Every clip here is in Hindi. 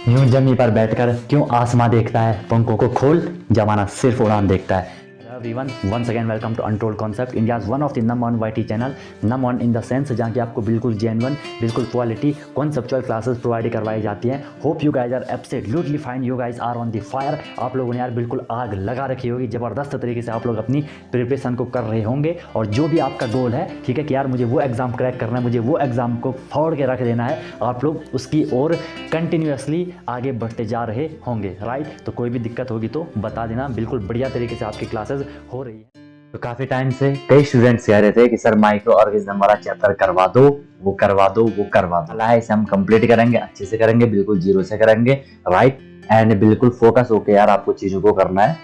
यूं जमी पर बैठकर क्यों आसमां देखता है, पंखों को खोल जमाना सिर्फ उड़ान देखता है। Everyone, once again welcome to Untold Concept, India's one of the number one YT channel, number one in the sense जहाँ की आपको बिल्कुल जेन्युइन, बिल्कुल क्वालिटी कॉन्सेप्चुअल क्लासेस प्रोवाइड करवाई जाती हैं। Hope you guys are absolutely fine, you guys are on the fire. आप लोगों ने यार बिल्कुल आग लगा रखी होगी, ज़बरदस्त तरीके से आप लोग अपनी प्रिपरेशन को कर रहे होंगे। और जो भी आपका गोल है, ठीक है कि यार मुझे वो एग्ज़ाम क्रैक करना है, मुझे वो एग्ज़ाम को फोड़ के रख देना है, आप लोग उसकी ओर कंटिन्यूसली आगे बढ़ते जा रहे होंगे, राइट। तो कोई भी दिक्कत होगी तो बता देना, बिल्कुल बढ़िया तरीके से आपकी क्लासेस हो रही है। तो काफी टाइम से कई स्टूडेंट्स कह रहे थे कि सर माइक्रो ऑर्गेनिज्म वाला चैप्टर करवा दो, वो करवा दो, वो करवा दो। अल्लाह इसे हम कंप्लीट करेंगे, अच्छे से करेंगे, बिल्कुल जीरो से करेंगे, राइट। एंड बिल्कुल फोकस होके यार आपको चीजों को करना है,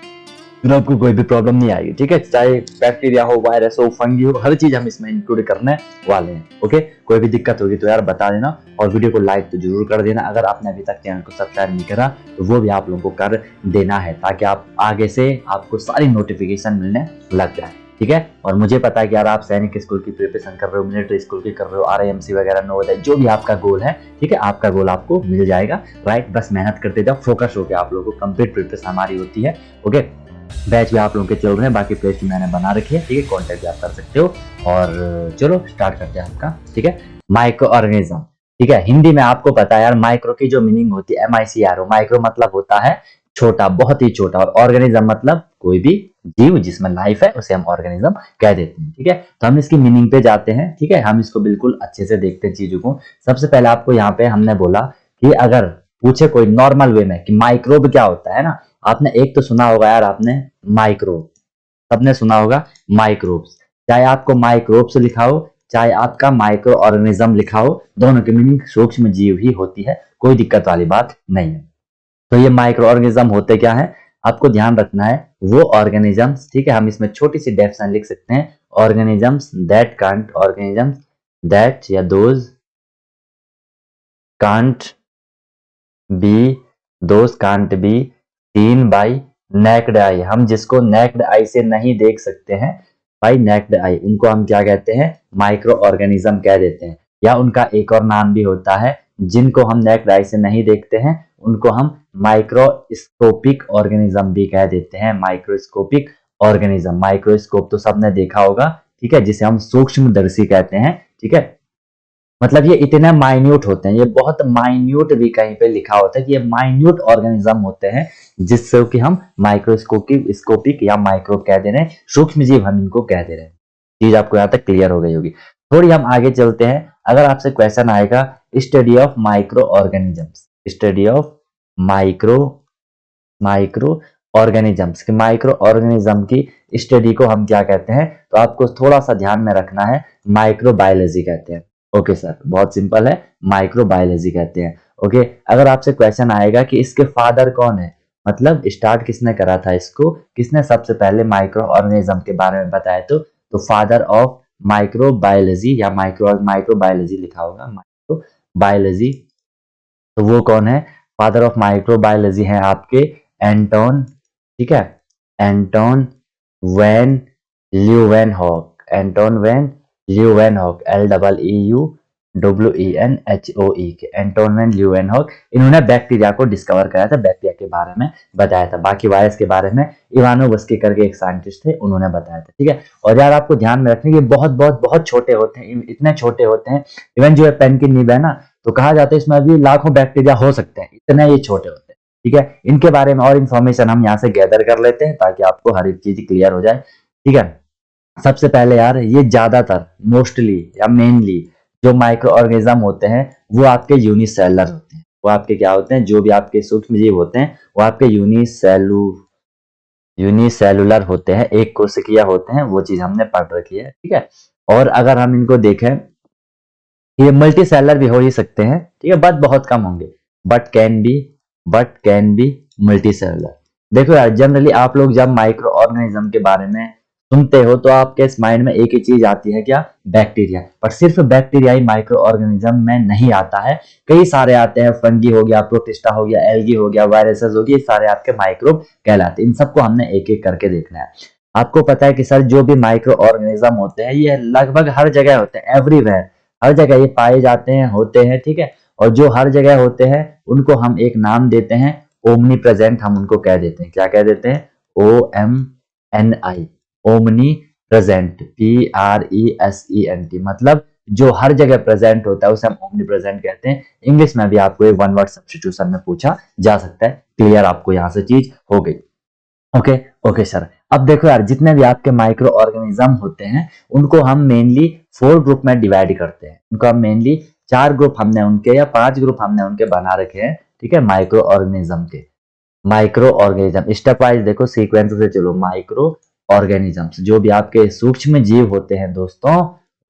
फिर आपको कोई भी प्रॉब्लम नहीं आएगी, ठीक है। चाहे बैक्टीरिया हो, वायरस हो, फंगी हो, हर चीज हम इसमें इंक्लूड करने वाले हैं, ओके। कोई भी दिक्कत होगी तो यार बता देना, और वीडियो को लाइक तो जरूर कर देना। अगर आपने अभी तक चैनल को सब्सक्राइब नहीं करा तो वो भी आप लोगों को कर देना है, ताकि आप आगे से आपको सारी नोटिफिकेशन मिलने लग जाए, ठीक है। और मुझे पता है कि यार आप सैनिक स्कूल की प्रिपरेशन कर रहे हो, मिलिट्री स्कूल की कर रहे हो, RIMC वगैरह नवोदय, जो भी आपका गोल है, ठीक है, आपका गोल आपको मिल जाएगा, राइट। बस मेहनत करते जाओ, फोकस होकर आप लोगों को कंप्लीट प्रिपरेशन हमारी होती है, ओके। बैच भी आप लोगों के चल रहे हैं, बाकी प्लेलिस्ट मैंने बना रखी है, ठीक है, कॉन्टेक्ट भी आप कर सकते हो। और चलो स्टार्ट करते हैं आपका, ठीक है। माइक्रो ऑर्गेनिज्म, ठीक है। हिंदी में आपको पता है यार माइक्रो की जो मीनिंग होती है MICRO, माइक्रो मतलब होता है छोटा, बहुत ही छोटा, और ऑर्गेनिज्म मतलब कोई भी जीव जिसमें लाइफ है उसे हम ऑर्गेनिज्म कह देते हैं, ठीक है। तो हम इसकी मीनिंग पे जाते हैं, ठीक है। हम इसको बिल्कुल अच्छे से देखते हैं चीजों को। सबसे पहले आपको यहाँ पे हमने बोला कि अगर पूछे कोई नॉर्मल वे में कि माइक्रोब क्या होता है ना, आपने एक तो सुना होगा यार, आपने माइक्रोब, सबने सुना होगा माइक्रोब्स। चाहे आपको माइक्रोब्स लिखा हो, चाहे आपका माइक्रो ऑर्गेनिज्म लिखा हो, दोनों की मीनिंग सूक्ष्म जीव ही होती है, कोई दिक्कत वाली बात नहीं है। तो ये माइक्रो ऑर्गेनिज्म होते क्या है, आपको ध्यान रखना है, वो ऑर्गेनिजम्स, ठीक है, हम इसमें छोटी सी डेफिनेशन लिख सकते हैं, ऑर्गेनिजम्स दैट या those can't be seen by necked आई। हम जिसको नेक्ड आई से नहीं देख सकते हैं, बाई नेक्ड आई, उनको हम क्या कहते हैं, माइक्रो ऑर्गेनिज्म कह देते हैं। या उनका एक और नाम भी होता है, जिनको हम नेक्ड आई से नहीं देखते हैं उनको हम माइक्रोस्कोपिक ऑर्गेनिज्म भी कह देते हैं। माइक्रोस्कोपिक ऑर्गेनिज्म, माइक्रोस्कोप तो सबने देखा होगा, ठीक है, जिसे हम सूक्ष्मदर्शी कहते हैं, ठीक है। मतलब ये इतने माइन्यूट होते हैं, ये बहुत माइन्यूट भी कहीं पे लिखा होता है कि ये माइन्यूट ऑर्गेनिज्म होते हैं, जिससे कि हम माइक्रोस्कोपिक या माइक्रो कह दे रहे हैं, सूक्ष्म जीव हम इनको कह दे रहे हैं। चीज आपको यहाँ तक क्लियर हो गई होगी। थोड़ी हम आगे चलते हैं। अगर आपसे क्वेश्चन आएगा study of micro organisms, study of micro organisms, कि माइक्रो ऑर्गेनिज्म की स्टडी को हम क्या कहते हैं, तो आपको थोड़ा सा ध्यान में रखना है, माइक्रोबायोलॉजी कहते हैं। ओके सर, बहुत सिंपल है, माइक्रोबायोलॉजी कहते हैं, ओके। अगर आपसे क्वेश्चन आएगा कि इसके फादर कौन है, मतलब स्टार्ट किसने करा था इसको, किसने सबसे पहले माइक्रो ऑर्गेनिज्म के बारे में बताया, तो फादर ऑफ माइक्रोबायोलॉजी या माइक्रोबायोलॉजी लिखा होगा, माइक्रोबायोलॉजी, तो वो कौन है, फादर ऑफ माइक्रोबायोलॉजी है आपके एंटोन, ठीक है, Anton van Leeuwenhoek, Anton van Leeuwenhoek, LEEUWENHOE k, Anton van Leeuwenhoek. इन्होंने बैक्टीरिया को डिस्कवर कराया था, बैक्टीरिया के बारे में बताया था। बाकी वायरस के बारे में इवानोवस्की करके एक साइंटिस्ट थे, उन्होंने बताया था, ठीक है। और यार आपको ध्यान में रखना, ये बहुत बहुत बहुत छोटे होते हैं, इतने छोटे होते हैं, इवन जो पेन की नीब है ना, तो कहा जाता है इसमें अभी लाखों बैक्टीरिया हो सकते हैं, इतने ये छोटे होते हैं, ठीक है। इनके बारे में और इन्फॉर्मेशन हम यहाँ से गैदर कर लेते हैं, ताकि आपको हर एक चीज क्लियर हो जाए, ठीक है। सबसे पहले यार, ये ज्यादातर मोस्टली या मेनली जो माइक्रो ऑर्गेनिज्म होते हैं वो आपके यूनिसेलुलर होते हैं। वो आपके क्या होते हैं, जो भी आपके सूक्ष्म जीव होते हैं वो आपके यूनिसेलुलर होते हैं, एक कोशिकीय होते हैं, वो चीज हमने पढ़ रखी है, ठीक है। और अगर हम इनको देखें, ये मल्टी सेलर भी हो ही सकते हैं, ठीक है, बट बहुत कम होंगे, but can be multi cellular. देखो यार, जनरली आप लोग जब माइक्रो ऑर्गेनिज्म के बारे में सुनते हो तो आपके माइंड में एक ही चीज आती है, क्या, बैक्टीरिया। पर सिर्फ बैक्टीरिया ही माइक्रो ऑर्गेनिज्म में नहीं आता है, कई सारे आते हैं, फंगी हो गया, प्रोटिस्टा हो गया, एल्गी हो गया, वायरसेस हो गया, ये सारे आपके माइक्रोब कहलाते हैं। इन सबको हमने एक एक करके देखना है। आपको पता है कि सर जो भी माइक्रो ऑर्गेनिज्म होते हैं ये लगभग हर जगह होते हैं, एवरीवेयर, हर जगह ये पाए जाते हैं, होते हैं, ठीक है। और जो हर जगह होते हैं उनको हम एक नाम देते हैं ओमनी प्रेजेंट, हम उनको कह देते हैं, क्या कह देते हैं, OMNI, ओमनी प्रेजेंट, PRESENT, मतलब जो हर जगह प्रेजेंट होता है उसे हम ओमनी प्रेजेंट कहते हैं। इंग्लिश में भी आपको एक वन वर्ड सब्स्टिट्यूशन में पूछा जा सकता है। क्लियर, आपको यहां से चीज हो गई। Okay okay sir. अब देखो यार, जितने भी आपके माइक्रो ऑर्गेनिज्म होते हैं उनको हम मेनली 4 ग्रुप में डिवाइड करते हैं। उनको हम मेनली 4 ग्रुप हमने उनके या 5 ग्रुप हमने उनके बना रखे हैं, ठीक है, माइक्रो ऑर्गेनिज्म के। माइक्रो ऑर्गेनिज्म स्टेप वाइज देखो, सीक्वेंस से चलो। माइक्रो ऑर्गेनिजम्स जो भी आपके सूक्ष्म जीव होते हैं दोस्तों,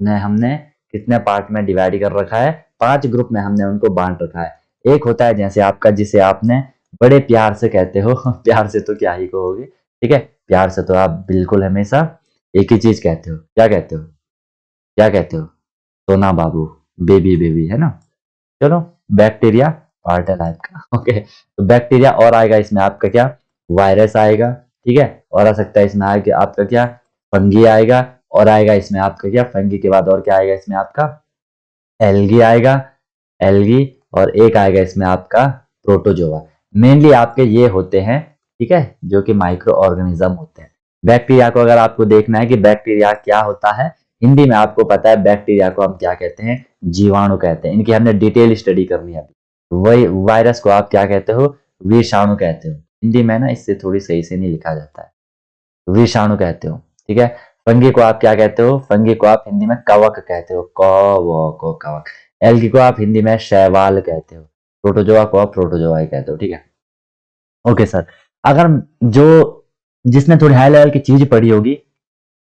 उन्हें हमने कितने पार्ट में डिवाइड कर रखा है, 5 ग्रुप में हमने उनको बांट रखा है। एक होता है जैसे आपका, जिसे आपने बड़े प्यार से कहते हो प्यार से तो क्या ही कहोगे, ठीक है, प्यार से तो आप बिल्कुल हमेशा एक ही चीज कहते हो, क्या कहते हो, क्या कहते हो, सोना बाबू, बेबी बेबी, है ना। चलो, बैक्टीरिया पार्ट है लाइफ का। ओके, तो बैक्टीरिया और आएगा इसमें आपका क्या, वायरस आएगा, ठीक है, और आ सकता है इसमें आएगा आपका क्या, फंगी आएगा, और आएगा इसमें आपका क्या, फंगी के बाद और क्या आएगा इसमें आपका, एल्गी आएगा, एल्गी, और एक आएगा इसमें आपका प्रोटोजोआ। मेनली आपके ये होते हैं, ठीक है, जो कि माइक्रो ऑर्गेनिज्म होते हैं। बैक्टीरिया को अगर आपको देखना है कि बैक्टीरिया क्या होता है, हिंदी में आपको पता है बैक्टीरिया को हम क्या कहते हैं, जीवाणु कहते हैं। इनकी हमने डिटेल स्टडी करनी है। वही वायरस को आप क्या कहते हो, विषाणु कहते हो। हिंदी में ना इससे थोड़ी सही से नहीं लिखा जाता है, विषाणु कहते हो, ठीक है। फंगी को आप क्या कहते हो, फंगी को आप हिंदी में कवक कहते हो, कवक। एल्गी को आप हिंदी में शैवाल कहते हो, प्रोटोजोआ को आप प्रोटोजोआ ही कहते हो, ठीक है। ओके सर, अगर जो जिसने थोड़ी हाई लेवल की चीज पढ़ी होगी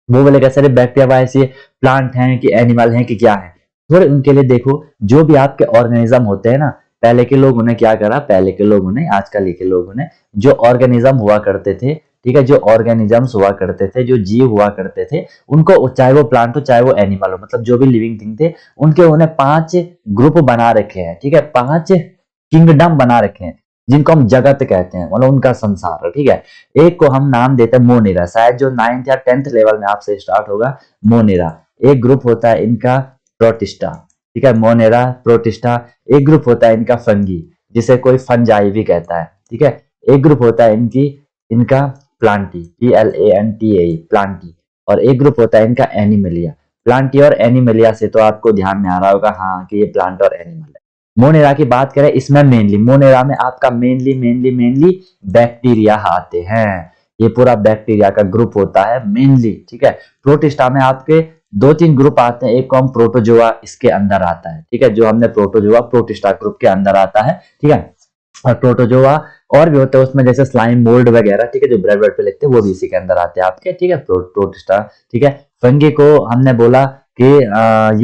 वो बोलेगा सर बैक्टीरिया वायरस ये प्लांट हैं कि एनिमल हैं कि क्या है। थोड़े उनके लिए देखो, जो भी आपके ऑर्गेनिज्म होते हैं ना, पहले के लोगों ने क्या करा, पहले के लोगों ने, आजकल के लोगों ने, जो ऑर्गेनिज्म हुआ करते थे, ठीक है, जो ऑर्गेनिजम्स हुआ करते थे, जो जीव हुआ करते थे, उनको चाहे वो प्लांट हो चाहे वो एनिमल हो, मतलब जो भी लिविंग थिंग थे, उनके उन्हें 5 ग्रुप बना रखे हैं, ठीक है, 5 किंगडम बना रखे हैं, जिनको हम जगत कहते हैं, मतलब उनका संसार, ठीक है। एक को हम नाम देते हैं मोनेरा, शायद जो 9th या 10th लेवल में आपसे स्टार्ट होगा, मोनेरा। एक ग्रुप होता है इनका प्रोटिस्टा, ठीक है, मोनेरा प्रोटिस्टा। एक ग्रुप होता है इनका फंगी, जिसे कोई फंजाई भी कहता है, ठीक है। एक ग्रुप होता है इनका प्लांटी, PLANTAE, प्लांटी। और एक ग्रुप होता है इनका एनिमलिया। प्लांटी और एनिमलिया से तो आपको ध्यान में आ रहा होगा, हाँ, कि ये प्लांट और एनिमल है। मोनेरा की बात करें, इसमें मेनली मोनेरा में आपका मेनली बैक्टीरिया आते हैं। ये पूरा बैक्टीरिया का ग्रुप होता है मेनली, ठीक है। प्रोटिस्टा में आपके 2-3 ग्रुप आते हैं। एक को हम प्रोटोजोआ इसके अंदर आता है, ठीक है, जो हमने प्रोटोजोआ प्रोटिस्टा ग्रुप के अंदर आता है, ठीक है। और प्रोटोजोआ और भी होते हैं उसमें, जैसे स्लाइम मोल्ड वगैरह, ठीक है, जो ब्रेड ब्रेड पे लिखते हैं वो भी इसी के अंदर आते हैं आपके, ठीक है, प्रोटिस्टा, ठीक है। फंगी को हमने बोला कि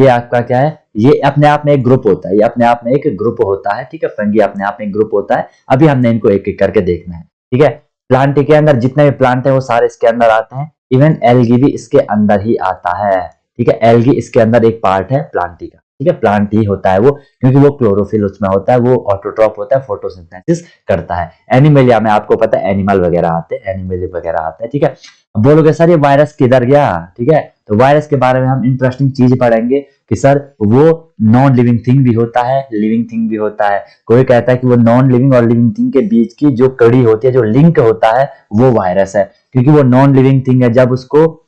ये आपका क्या है, ये अपने आप में एक ग्रुप होता है, ये अपने आप में एक ग्रुप होता है, ठीक है, फंगी अपने आप में एक ग्रुप होता है। अभी हमने इनको एक एक करके देखना है, ठीक है। प्लांट के अंदर जितने भी प्लांट है वो सारे इसके अंदर आते हैं, इवन एल्गी भी इसके अंदर ही आता है, ठीक है। एल्गी इसके अंदर एक पार्ट है प्लांटी का, ठीक है, प्लांट ही होता है वो, क्योंकि वो क्लोरोफिल उसमें होता है, वो ऑटोट्रॉप होता है, फोटोसिंथेसिस करता है। एनिमलिया में आपको पता है एनिमल वगैरह आते हैं, एनिमल वगैरह आते हैं, ठीक है। अब बोलोगे सर ये वायरस किधर गया, ठीक है, तो वायरस के बारे में हम इंटरेस्टिंग चीज पढ़ेंगे कि सर वो नॉन लिविंग थिंग भी होता है, लिविंग थिंग भी होता है। कोई कहता है कि वो नॉन लिविंग और लिविंग थिंग के बीच की जो कड़ी होती है, जो लिंक होता है, वो वायरस है, क्योंकि वो नॉन लिविंग थिंग है। जब उसको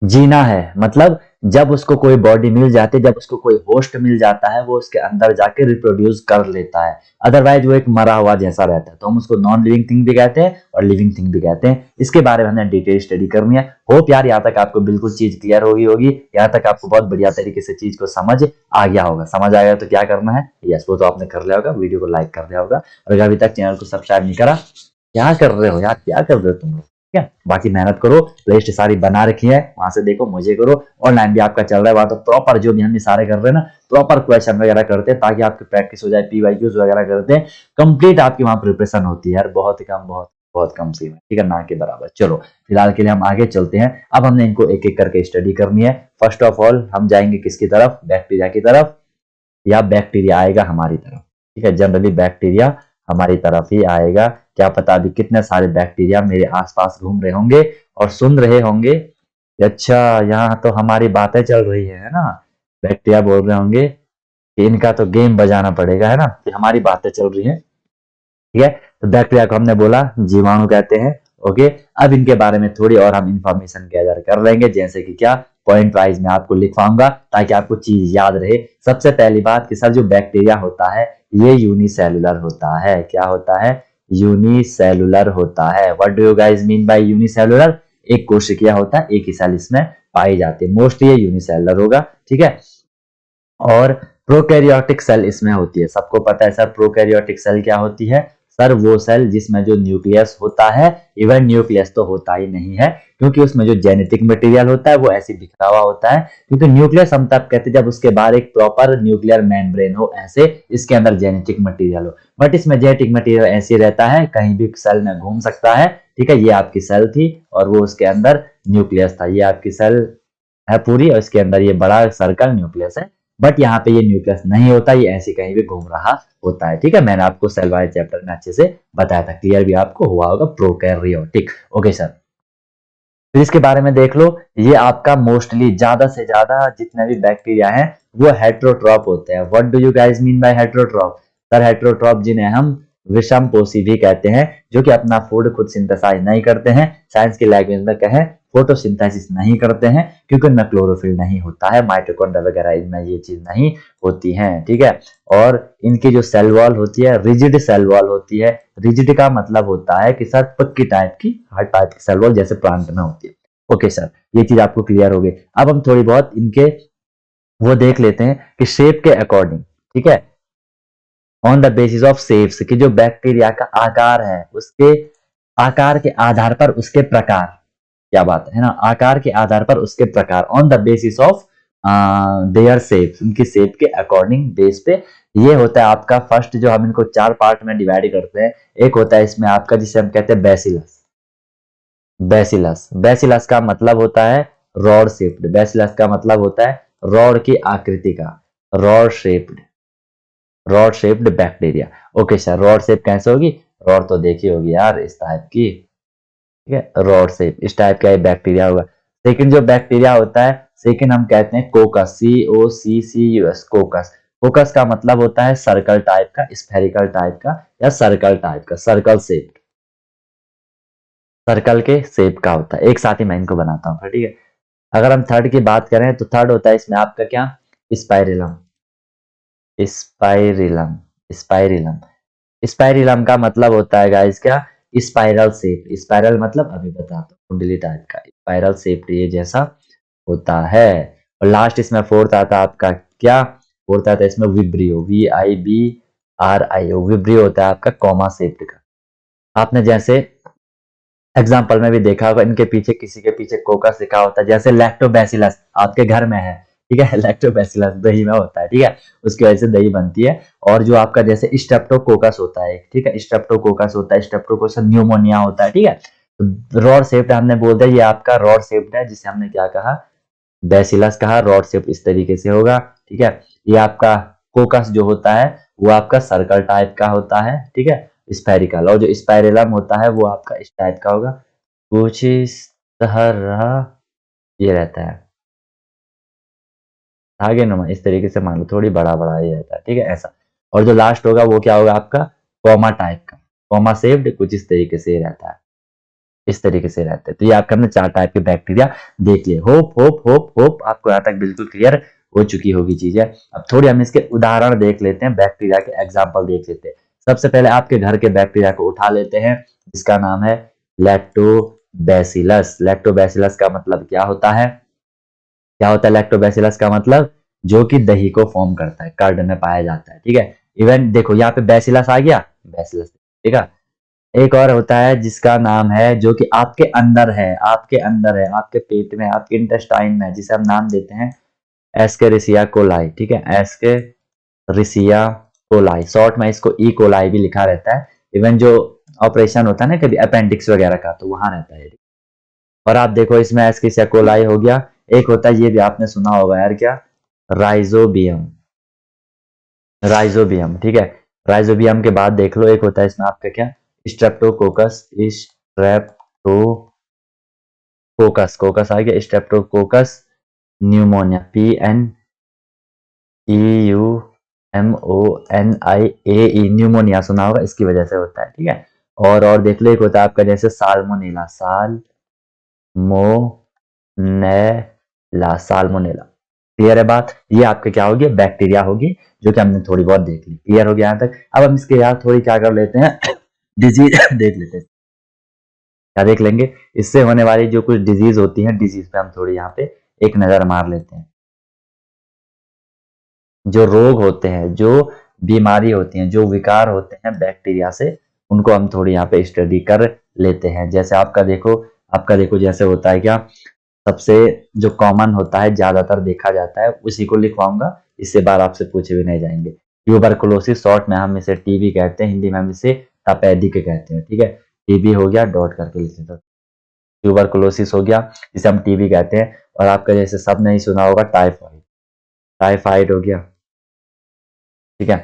जीना है, मतलब जब उसको कोई बॉडी मिल जाती है, जब उसको कोई होस्ट मिल जाता है, वो उसके अंदर जाके रिप्रोड्यूस कर लेता है। अदरवाइज वो एक मरा हुआ जैसा रहता है, तो हम उसको नॉन लिविंग थिंग भी कहते हैं और लिविंग थिंग भी कहते हैं। इसके बारे में हमने डिटेल स्टडी करनी है। होप यार यहाँ तक आपको बिल्कुल चीज क्लियर होगी, यहाँ तक आपको बहुत बढ़िया तरीके से चीज को समझ आ गया होगा। समझ आ गया तो क्या करना है, यस, वो तो आपने कर लिया होगा, वीडियो को लाइक कर दिया होगा, और अगर अभी तक चैनल को सब्सक्राइब नहीं करा, क्या कर रहे हो यार, क्या कर रहे हो तुम लोग, ठीक है। बाकी मेहनत करो, प्लेलिस्ट सारी बना रखी है, वहां से देखो, मुझे करो। ऑनलाइन भी आपका चल रहा है वहां, तो प्रॉपर जो भी हम सारे कर रहे हैं ना, प्रॉपर क्वेश्चन वगैरह करते हैं, ताकि आपकी प्रैक्टिस हो जाए। PYQs वगैरह करते हैं, कंप्लीट आपकी वहां प्रिपरेशन होती है यार, बहुत कम सी में, ठीक है, ना के बराबर। चलो फिलहाल के लिए हम आगे चलते हैं। अब हमने इनको एक एक करके स्टडी करनी है। फर्स्ट ऑफ ऑल हम जाएंगे किसकी तरफ, बैक्टीरिया की तरफ, या बैक्टीरिया आएगा हमारी तरफ, ठीक है। जनरली बैक्टीरिया हमारी तरफ ही आएगा। क्या पता अभी कितने सारे बैक्टीरिया मेरे आसपास घूम रहे होंगे और सुन रहे होंगे, अच्छा यहाँ तो हमारी बातें चल रही है ना, बैक्टीरिया बोल रहे होंगे कि इनका तो गेम बजाना पड़ेगा, है ना, कि हमारी बातें चल रही हैं। ठीक है, तो बैक्टीरिया को हमने बोला जीवाणु कहते हैं। ओके, अब इनके बारे में थोड़ी और हम इंफॉर्मेशन गैदर कर लेंगे, जैसे कि क्या, पॉइंट वाइज में आपको लिखवाऊंगा ताकि आपको चीज याद रहे। सबसे पहली बात कि सर जो बैक्टीरिया होता है ये यूनिसेलुलर होता है। क्या होता है? यूनिसेलुलर होता है। What do you guys mean by unicellular? एक कोशिका होता है, एक ही सेल इसमें पाई जाती है, मोस्टली ये यूनिसेलुलर होगा। ठीक है, और प्रोकैरियोटिक सेल इसमें होती है। सबको पता है सर प्रोकैरियोटिक सेल क्या होती है? सर वो सेल जिसमें जो न्यूक्लियस होता है, इवन न्यूक्लियस तो होता ही नहीं है क्योंकि उसमें जो जेनेटिक मटेरियल होता है वो ऐसे बिखरा हुआ होता है, क्योंकि न्यूक्लियस हम तब कहते हैं जब उसके बाहर एक प्रॉपर न्यूक्लियर मेम्ब्रेन हो, ऐसे इसके अंदर जेनेटिक मटेरियल हो। बट इसमें जेनेटिक मटेरियल ऐसे रहता है, कहीं भी सेल में घूम सकता है। ठीक है, ये आपकी सेल थी और वो उसके अंदर न्यूक्लियस था। ये आपकी सेल है पूरी और इसके अंदर ये बड़ा सर्कल न्यूक्लियस है। बट यहाँ पे ये न्यूक्लियस नहीं होता, ये ऐसे कहीं भी घूम रहा होता है। ठीक है, मैंने आपको सेल वाइज चैप्टर में अच्छे से बताया था, क्लियर भी आपको हुआ होगा प्रोकैरियोटिक। ओके सर, फिर इसके बारे में देख लो। ये आपका मोस्टली ज्यादा से ज्यादा जितने भी बैक्टीरिया हैं वो हेट्रोट्रॉप होते हैं। What do you guys mean by heterotroph? Sir heterotroph जिन्हें हम विषमपोषी भी कहते हैं, जो कि अपना फूड खुद सिंथेसाइज नहीं करते हैं, साइंस की लैंग्वेज में कहें फोटोसिंथेसिस नहीं करते हैं, क्योंकि उनमें क्लोरोफिल नहीं होता है, माइटोकॉन्ड्रिया वगैरह इनमें ये चीज नहीं होती है। ठीक है, और इनकी जो सेल वॉल होती है रिजिड सेल वॉल होती है। रिजिड का मतलब होता है कि सर पक्की टाइप की, हार्ड टाइप की सेल वॉल जैसे प्लांट में होती है। ओके सर, ये चीज आपको क्लियर हो गई। अब हम थोड़ी बहुत इनके वो देख लेते हैं कि शेप के अकॉर्डिंग। ठीक है, on the basis of shapes, कि जो बैक्टीरिया का आकार है उसके आकार के आधार पर उसके प्रकार, क्या बात है ना, आकार के आधार पर उसके प्रकार, on the basis of their shape, उनकी शेप के अकॉर्डिंग बेस पे। ये होता है आपका फर्स्ट, जो हम इनको 4 पार्ट में डिवाइड करते हैं। एक होता है इसमें आपका जिसे हम कहते हैं बैसिलस। बैसिलस, बैसिलस का मतलब होता है रॉड शेप्ड। बैसिलस का मतलब होता है रॉड की आकृति का, rod shaped, rod shaped bacteria. Okay sir, rod shape कैसे होगी? रॉड तो देखी होगी यार, इस टाइप की। ठीक है, रॉड शेप, इस टाइप का बैक्टीरिया होगा। सेकंड जो बैक्टीरिया होता है, सेकंड हम कहते हैं कोकस, COCCUS, कोकस। कोकस का मतलब होता है सर्कल टाइप का, स्फेरिकल टाइप का या सर्कल टाइप का, सर्कल शेप, सर्कल के शेप का होता है। एक साथ ही मैं इनको बनाता हूँ, ठीक है। अगर हम थर्ड की बात करें तो थर्ड होता है इसमें आपका क्या, स्पाइरिलम, स्पाइरिलम, स्पाइरिलम। स्पाइरिलम का मतलब होता है गाइस क्या, स्पाइरल शेप। स्पाइरल मतलब अभी बताता हूँ, कुंडली टाइप का, स्पाइरल शेप ये जैसा होता है। और लास्ट इसमें फोर्थ आता है आपका क्या, फोर्थ आता है इसमें विब्रियो, VIBRIO, विब्रियो होता है आपका कॉमा शेप्ड का। आपने जैसे एग्जाम्पल में भी देखा होगा, इनके पीछे किसी के पीछे कोकस लिखा होता है, जैसे लैक्टोबैसिलस आपके घर में है। ठीक है, लैक्टोबैसिलस दही में होता है, ठीक है, उसकी वजह से दही बनती है। और जो आपका जैसे स्ट्रेप्टोकोकस होता है, ठीक है, स्ट्रेप्टोकोकस होता है, स्ट्रेप्टोकोकस न्यूमोनिया होता है। ठीक है, तो रॉड शेप्ड हमने बोल दिया, ये आपका रॉड शेप्ड है, जिसे हमने क्या कहा, बैसिलस कहा। रॉड शेप इस तरीके से होगा। ठीक है, ये आपका कोकस जो होता है वो आपका सर्कल टाइप का होता है, ठीक है, स्फेरिकल। और जो स्पाइरेलम होता है वो आपका इस टाइप का होगा, कुछ इस तरह ये रहता है, आगे नुमा इस तरीके से मान लो, थोड़ी बड़ा बड़ा ये रहता है, ठीक है, ऐसा। और जो लास्ट होगा वो क्या होगा आपका, कॉमा टाइप का, कॉमा शेप्ड, कुछ इस तरीके से रहता है, इस तरीके से रहते हैं। तो ये आपके हमने 4 टाइप के बैक्टीरिया देख लिए। होप होप होप होप आपको यहाँ तक बिल्कुल क्लियर हो चुकी होगी चीजें। अब थोड़ी हम इसके उदाहरण देख लेते हैं, बैक्टीरिया के एग्जाम्पल देख लेते हैं। सबसे पहले आपके घर के बैक्टीरिया को उठा लेते हैं, जिसका नाम है लैक्टोबैसिलस। लैक्टोबैसिलस का मतलब क्या होता है, क्या होता है लैक्टोबैसिलस का मतलब, जो कि दही को फॉर्म करता है, कर्ड में पाया जाता है। ठीक है, इवन देखो यहाँ पे बैसिलस आ गया, बैसिलस, ठीक है। एक और होता है जिसका नाम है, जो कि आपके अंदर है, आपके अंदर है, आपके पेट में, आपके इंटेस्टाइन में, जिसे हम नाम देते हैं एस्केरिसिया कोलाई। ठीक है, एस्केरिसिया कोलाई, शॉर्ट में इसको ई कोलाई भी लिखा रहता है। इवन जो ऑपरेशन होता है ना कभी अपेंडिक्स वगैरह का, तो वहां रहता है। और आप देखो इसमें एस्केरिसिया कोलाई हो गया। एक होता है, ये भी आपने सुना होगा यार, क्या, राइजोबियम, राइजोबियम। ठीक है, राइजोबियम के बाद देख लो, एक होता है इसमें आपका क्या, स्ट्रेप्टोकोकस, स्ट्रेप्टोकोकस, कोकस आ गया, Streptococcus pneumonia, PNEUMONIA, MONIAE, pneumonia सुना होगा, इसकी वजह से होता है। ठीक है, और देख लो, एक होता है आपका जैसे साल्मोनेला, साल्मोनेला। क्लियर है बात? ये आपके क्या होगी, बैक्टीरिया होगी, जो कि हमने थोड़ी बहुत देख ली। क्लियर हो गया यहाँ तक? अब हम इसके यार थोड़ी क्या कर लेते हैं, डिजीज देख लेते हैं। क्या देख लेंगे? इससे होने वाली जो कुछ डिजीज होती है, डिजीज पे हम थोड़ी यहाँ पे एक नजर मार लेते हैं। जो रोग होते हैं, जो बीमारी होती हैं, जो विकार होते हैं बैक्टीरिया से, उनको हम थोड़ी यहाँ पे स्टडी कर लेते हैं। जैसे आपका देखो जैसे होता है क्या, सबसे जो कॉमन होता है, ज्यादातर देखा जाता है, उसी को लिखवाऊंगा, इससे बार आपसे पूछे भी नहीं जाएंगे। ट्यूबरकुलोसिस, शॉर्ट में हम इसे टीबी कहते हैं, हिंदी में हम इसे तपेदिक कहते हैं। ठीक है, टीबी हो गया, डॉट करके लिख लेते हैं। ट्यूबरकुलोसिस हो गया, जिसे हम टीबी कहते हैं। और आपका जैसे सब नहीं सुना होगा, टाइफाइड, टाइफाइड हो गया। ठीक है,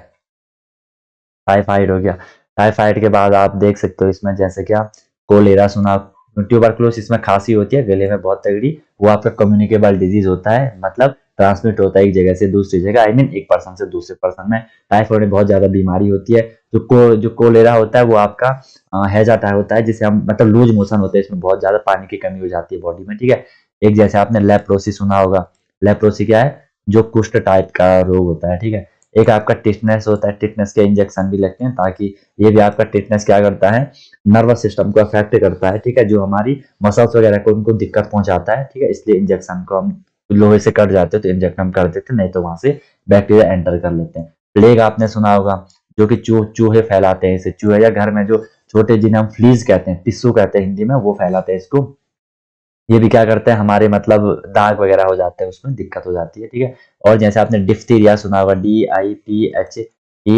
टाइफाइड हो गया। टाइफाइड के बाद आप देख सकते हो इसमें जैसे क्या, कोलेरा सुना। ट्यूबरकुलोसिस में खांसी होती है गले में बहुत तगड़ी, वो आपका कम्युनिकेबल डिजीज होता है, मतलब ट्रांसमिट होता है एक जगह से दूसरी जगह, आई मीन एक पर्सन से दूसरे पर्सन में। टाइफाइड में बहुत ज्यादा बीमारी होती है। जो कोलेरा होता है वो आपका हैजा टाइप होता है, जिसे हम मतलब लूज मोशन होते हैं, इसमें बहुत ज्यादा पानी की कमी हो जाती है बॉडी में। ठीक है, एक जैसे आपने लेप्रोसी सुना होगा। लेप्रोसी क्या है, जो कुष्ठ टाइप का रोग होता है। ठीक है, एक आपका टिटनेस होता है, टिटनेस के इंजेक्शन भी लगते हैं, ताकि ये भी आपका टिटनेस क्या करता है, नर्वस सिस्टम को अफेक्ट करता है। ठीक है, जो हमारी मसल्स वगैरह को उनको दिक्कत पहुंचाता है। ठीक है, इसलिए इंजेक्शन को हम लोहे से कट जाते हैं तो इंजेक्शन हम कर देते हैं, नहीं तो वहां से बैक्टीरिया एंटर कर लेते हैं। प्लेग आपने सुना होगा, जो कि चूहे फैलाते हैं इसे, चूहे या घर में जो छोटे, जिन्हें हम फ्लीज कहते हैं, पिस्सू कहते हैं हिंदी में, वो फैलाते हैं इसको। ये भी क्या करते हैं, हमारे मतलब दाग वगैरह हो जाते हैं, उसमें दिक्कत हो जाती है। ठीक है, और जैसे आपने डिफ्थीरिया सुना होगा, DIPHTHERIA।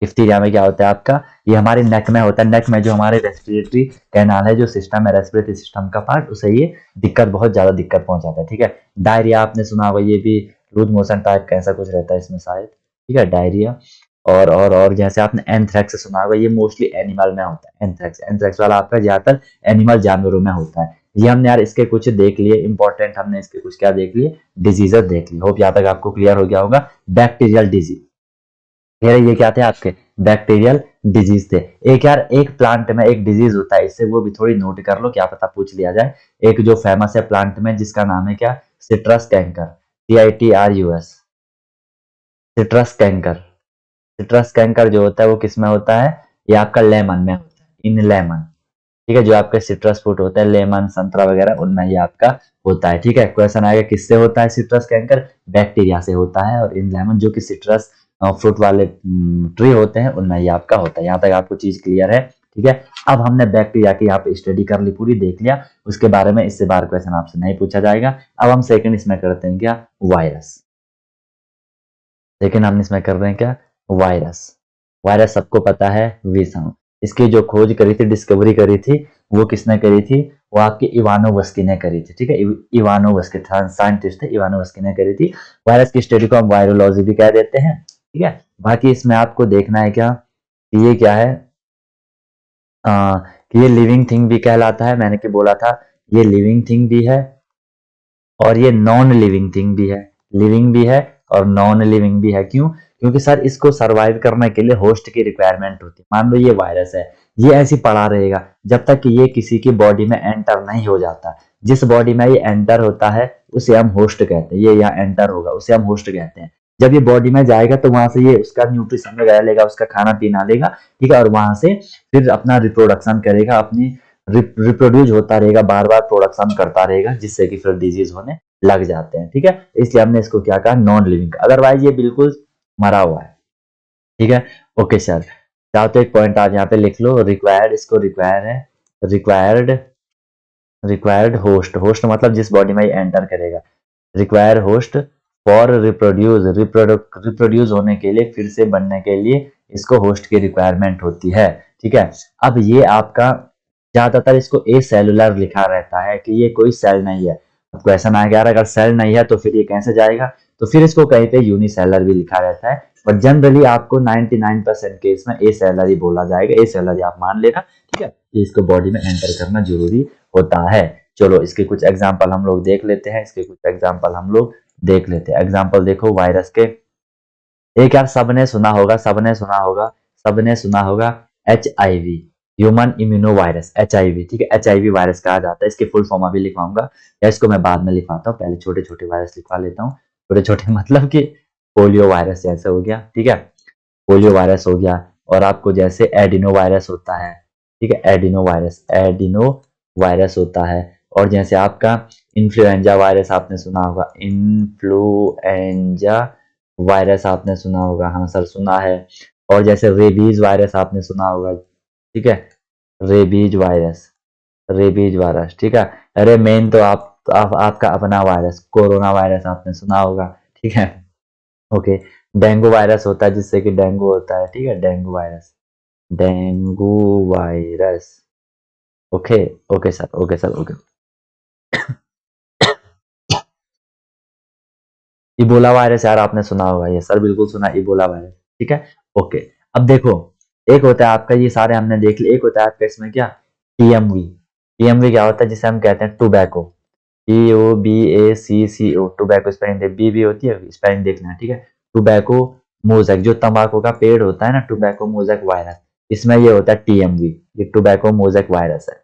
डिफ्थीरिया में क्या होता है आपका, ये हमारे नेक में होता है। नेक में जो हमारे रेस्पिरेटरी कैनाल है, जो सिस्टम है, रेस्पिरेटरी सिस्टम का पार्ट, उसे ये बहुत ज्यादा दिक्कत पहुंचाता है। ठीक है, डायरिया आपने सुना होगा, ये भी लूज मोशन टाइप का ऐसा कुछ रहता है इसमें शायद। ठीक है, डायरिया। और जैसे आपने एंथ्रेक्स सुना होगा, ये मोस्टली एनिमल में होता है। एंथ्रेक्स एंथ्रेक्स वाला आपका ज्यादातर एनिमल, जानवरों में होता है। ये हमने यार इसके कुछ देख लिए इंपॉर्टेंट, हमने इसके कुछ क्या देख लिए, डिजीजेस देख लिए। होप यहाँ तक आपको क्लियर हो गया होगा। बैक्टीरियल डिजीज, ये क्या थे आपके, बैक्टीरियल डिजीज थे। एक यार, एक प्लांट में एक डिजीज होता है, इससे वो भी थोड़ी नोट कर लो, क्या पता पूछ लिया जाए। एक जो फेमस है प्लांट में, जिसका नाम है क्या, citrus canker, CITRUS, citrus canker. Citrus canker जो होता है वो किस में होता है, ये आपका लेमन में होता है, इन लेमन। ठीक है, जो आपके सिट्रस फ्रूट होते हैं, लेमन, संतरा वगैरह, उनमें ये आपका होता है। ठीक है, क्वेश्चन आएगा किससे होता है सिट्रस कैंकर, बैक्टीरिया से होता है। और इन लेमन, जो कि सिट्रस फ्रूट वाले ट्री होते हैं, उनमें ये आपका होता है। यहाँ तक आपको चीज क्लियर है? ठीक है, अब हमने बैक्टीरिया की यहाँ पे स्टडी कर ली, पूरी देख लिया उसके बारे में, इससे बार क्वेश्चन आपसे नहीं पूछा जाएगा। अब हम सेकंड इसमें करते हैं क्या, वायरस। लेकिन हम इसमें कर रहे हैं क्या, वायरस। वायरस सबको पता है, विषाणु। इसकी जो खोज करी थी, डिस्कवरी करी थी, वो किसने करी थी, वो आपकी इवानोवस्की ने करी थी। ठीक है, इवानोवस्की साइंटिस्ट थे, इवानोवस्की ने करी थी। वायरस की स्टडी को हम वायरोलॉजी भी कह देते हैं। ठीक है, बाकी इसमें आपको देखना है क्या, कि ये क्या है, कि ये लिविंग थिंग भी कहलाता है। मैंने क्या बोला था, ये लिविंग थिंग भी है और ये नॉन लिविंग थिंग भी है। लिविंग भी है और नॉन लिविंग भी है। क्यों? क्योंकि सर इसको सरवाइव करने के लिए होस्ट की रिक्वायरमेंट होती है। मान लो ये वायरस है, ये ऐसी पड़ा रहेगा जब तक कि ये किसी की बॉडी में एंटर नहीं हो जाता। जिस बॉडी में ये एंटर होता है उसे हम होस्ट कहते हैं। ये यहाँ एंटर होगा, उसे हम होस्ट कहते हैं। जब ये बॉडी में जाएगा तो वहां से ये उसका न्यूट्रिशन वगैरह लेगा, उसका खाना पीना लेगा। ठीक है, और वहां से फिर अपना रिप्रोडक्शन करेगा, अपनी रिप्रोड्यूस होता रहेगा, बार बार प्रोडक्शन करता रहेगा, जिससे कि फिर डिजीज होने लग जाते हैं। ठीक है, इसलिए हमने इसको क्या कहा, नॉन लिविंग। अदरवाइज ये बिल्कुल मरा हुआ है। ठीक है, ओके सर। चाहो तो एक पॉइंट आज यहाँ पे लिख लो, रिक्वायर्ड, इसको रिक्वायर है, रिक्वायर्ड, रिक्वायर्ड होस्ट। होस्ट मतलब जिस बॉडी में एंटर करेगा, require host for reproduce, reproduce होने के लिए, फिर से बनने के लिए इसको होस्ट की रिक्वायरमेंट होती है। ठीक है, अब ये आपका ज्यादातर इसको ए सेलुलर लिखा रहता है, कि ये कोई सेल नहीं है। अब क्वेश्चन आ गया, अगर सेल नहीं है तो फिर ये कैसे जाएगा, तो फिर इसको कहीं पे यूनिसेलर भी लिखा रहता है। बट जनरली आपको 99% केस में ए सेलर ही बोला जाएगा, ए सेलर ही आप मान लेना। ठीक है, इसको बॉडी में एंटर करना जरूरी होता है। चलो इसके कुछ एग्जाम्पल हम लोग देख लेते हैं, इसके कुछ एग्जाम्पल हम लोग देख लेते हैं। एग्जाम्पल देखो वायरस के, एक यार सबने सुना होगा, सबने सुना होगा, सबने सुना होगा, HIV, human immuno virus, HIV, ठीक है, HIV वायरस कहा जाता है। इसकी फुल फॉर्म अभी लिखवाऊंगा या इसको मैं बाद में लिखवाता हूँ, पहले छोटे छोटे वायरस लिखवा लेता हूँ। छोटे छोटे मतलब कि पोलियो वायरस जैसे हो गया, ठीक है, पोलियो वायरस हो गया। और आपको जैसे एडिनो वायरस होता है, ठीक है, एडिनो वायरस, एडिनो वायरस होता है। और जैसे आपका इन्फ्लुएंजा वायरस आपने सुना होगा, इन्फ्लुएंजा वायरस आपने सुना होगा, हाँ सर सुना है। और जैसे रेबीज वायरस आपने सुना होगा, ठीक है, रेबीज वायरस, रेबीज वायरस, ठीक है। अरे मेन तो आपका अपना वायरस कोरोना वायरस आपने सुना होगा, ठीक है। ओके, डेंगू वायरस होता है जिससे कि डेंगू होता है, ठीक है, dengue virus, dengue virus. Okay, okay sir, okay sir, okay. Ebola virus यार आपने सुना होगा, ये सर बिल्कुल सुना, इबोला वायरस, ठीक है। ओके, अब देखो, एक होता है आपका, ये सारे हमने देख लिए, एक होता है आपका इसमें क्या, टीएमवी। टीएमवी क्या होता है, जिसे हम कहते हैं टोबैको, TOBACCO, टोबैको स्पेलिंग बी भी होती है, स्पेलिंग देखना है, ठीक है। टोबैको मोजैक, जो तंबाकू का पेड़ होता है ना, टोबैको मोजैक वायरस, इसमें ये होता है टीएमवी, ये टोबैको मोजैक वायरस है,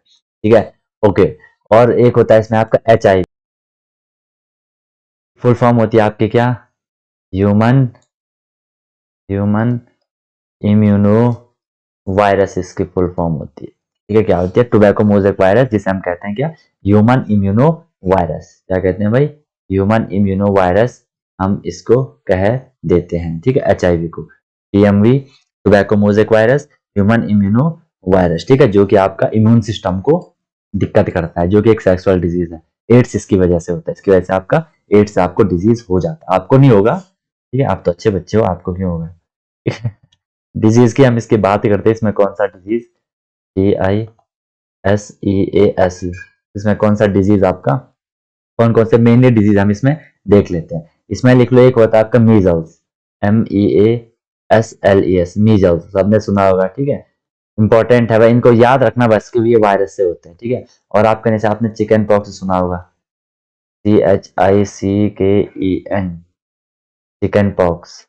ठीक है। ओके, और एक होता है इसमें आपका HIV, फुल फॉर्म होती है आपकी क्या, ह्यूमन ह्यूमन इम्यूनो वायरस, इसकी फुल फॉर्म होती है, ठीक है। क्या होती है, टोबैको मोजेक वायरस, जिसे हम कहते हैं क्या, ह्यूमन इम्यूनो वायरस, क्या कहते हैं भाई, ह्यूमन इम्यूनो वायरस हम इसको कह देते हैं, ठीक है, HIV को, TMV, tobacco mosaic virus, human immuno virus, ठीक है, जो कि आपका इम्यून सिस्टम को दिक्कत करता है, जो कि एक सेक्सुअल डिजीज है। एड्स इसकी वजह से होता है, इसकी वजह से आपका एड्स आपको डिजीज हो जाता है, आपको नहीं होगा, ठीक है, आप तो अच्छे बच्चे हो, आपको क्यों होगा। डिजीज की हम इसकी बात करते हैं, इसमें कौन सा डिजीज, DISEAS, इसमें कौन सा डिजीज आपका, कौन कौन से मेनली डिजीज हम इसमें देख लेते हैं। इसमें लिख लो, एक होता है आपका मीजल्स, MEASLES, मीजल्स सबने सुना होगा, ठीक है, इंपॉर्टेंट है भाई, इनको याद रखना बस कि ये वायरस से होते हैं, ठीक है। और आपके जैसे आपने चिकन पॉक्स सुना होगा, CHICKEN, चिकन पॉक्स,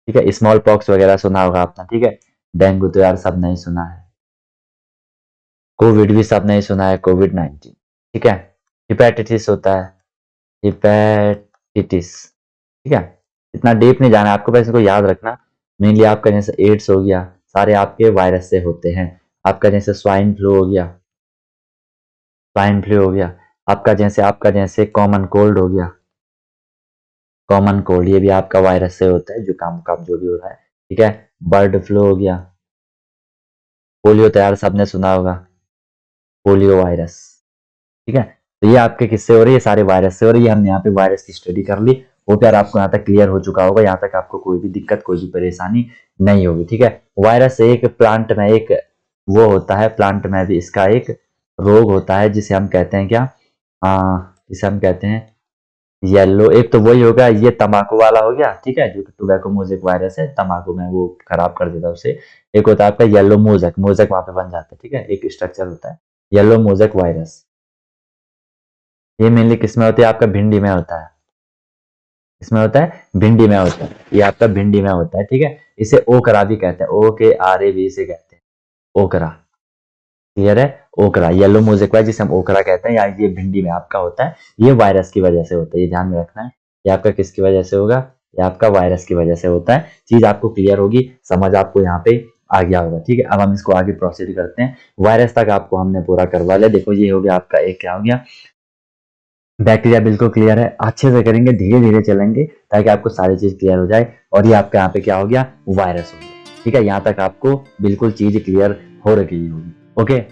ठीक है, स्मॉल पॉक्स वगैरह सुना होगा आपने, ठीक है। डेंगू तो यार सब नहीं सुना है, कोविड भी सब नहीं सुना है, COVID-19, ठीक है। हिपेटाइटिस होता है, हिपेटाइटिस, ठीक है, इतना डीप नहीं जाना है आपको, बस इसको याद रखना। मेनली आपका जैसे एड्स हो गया, सारे आपके वायरस से होते हैं। आपका जैसे स्वाइन फ्लू हो गया, स्वाइन फ्लू हो गया, आपका जैसे कॉमन कोल्ड हो गया, कॉमन कोल्ड, ये भी आपका वायरस से होता है, जुकाम का जो भी हो रहा है, ठीक है। बर्ड फ्लू हो गया, पोलियो तो यार सबने सुना होगा, पोलियो वायरस, ठीक है। तो ये आपके किससे हो रही है, सारे वायरस से हो रही है। हमने यहाँ पे वायरस की स्टडी कर ली, वो यार आपको यहाँ तक क्लियर हो चुका होगा, यहाँ तक आपको कोई भी दिक्कत, कोई भी परेशानी नहीं होगी, ठीक है। वायरस एक प्लांट में एक वो होता है, प्लांट में भी इसका एक रोग होता है, जिसे हम कहते हैं क्या, जिसे हम कहते हैं येलो, एक तो वही होगा, ये तंबाकू वाला हो गया, ठीक है, जो कि टोबैको मोजेक वायरस है, तंबाकू में वो खराब कर देता है उसे। एक होता है आपका येलो मोजेक, मोजेक वहां पे बन जाता है, ठीक है, एक स्ट्रक्चर होता है येलो मोजेक वायरस। ये मेनली किस में होती है, आपका भिंडी में होता है, इसमें होता है, भिंडी में होता है, ये आपका भिंडी में होता है, ठीक है। इसे ओकरा भी कहते हैं, OKRAV से कहते हैं, ओकरा, क्लियर है, ओकरा, येलो मोजेक वायरस जिसे हम ओकरा कहते हैं, या ये भिंडी में आपका होता है, ये वायरस की वजह से होता है, ये ध्यान में रखना है। ये आपका किसकी वजह से होगा, ये आपका वायरस की वजह से होता है। चीज आपको क्लियर होगी, समझ आपको यहाँ पे आ गया होगा, ठीक है। अब हम इसको आगे प्रोसीड करते हैं, वायरस तक आपको हमने पूरा करवा लिया। देखो ये हो गया आपका एक, क्या हो गया, बैक्टीरिया, बिल्कुल क्लियर है, अच्छे से करेंगे, धीरे धीरे चलेंगे ताकि आपको सारी चीज क्लियर हो जाए। और ये आपका यहाँ पे क्या हो गया, वायरस हो गया, ठीक है। यहाँ तक आपको बिल्कुल चीज क्लियर हो रही होगी, ओके।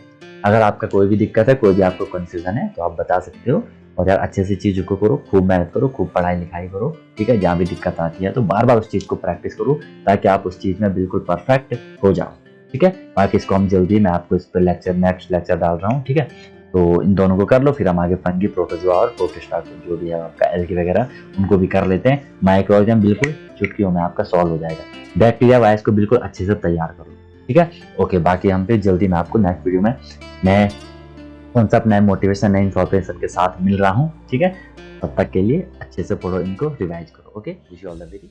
अगर आपका कोई भी दिक्कत है, कोई भी आपको कंफ्यूजन है, तो आप बता सकते हो। और यार अच्छे से चीजों को करो, खूब मेहनत करो, खूब पढ़ाई लिखाई करो, ठीक है। जहाँ भी दिक्कत आती है तो बार बार उस चीज को प्रैक्टिस करो, ताकि आप उस चीज में बिल्कुल परफेक्ट हो जाओ, ठीक है। बाकी इसको हम जल्दी, मैं आपको इस पर लेक्चर, नेक्स्ट लेक्चर डाल रहा हूँ, ठीक है। तो इन दोनों को कर लो, फिर हम आगे फंगी, प्रोटोजोआ और प्रोटिस्टा जो भी है आपका एल्गी वगैरह, उनको भी कर लेते हैं। माइक्रोऑर्गेनिज्म बिल्कुल चुटकियों में आपका सॉल्व हो जाएगा। बैक्टीरिया वायरस को बिल्कुल अच्छे से तैयार करो, ठीक है। ओके, बाकी हम फिर जल्दी मैं आपको नेक्स्ट वीडियो में नए कॉन्सेप्ट, नए मोटिवेशन, नए इन्फॉर्मेशन के साथ मिल रहा हूँ, ठीक है। तब तक के लिए अच्छे से पढ़ो, इनको रिवाइज करो, okay. Wish you all the very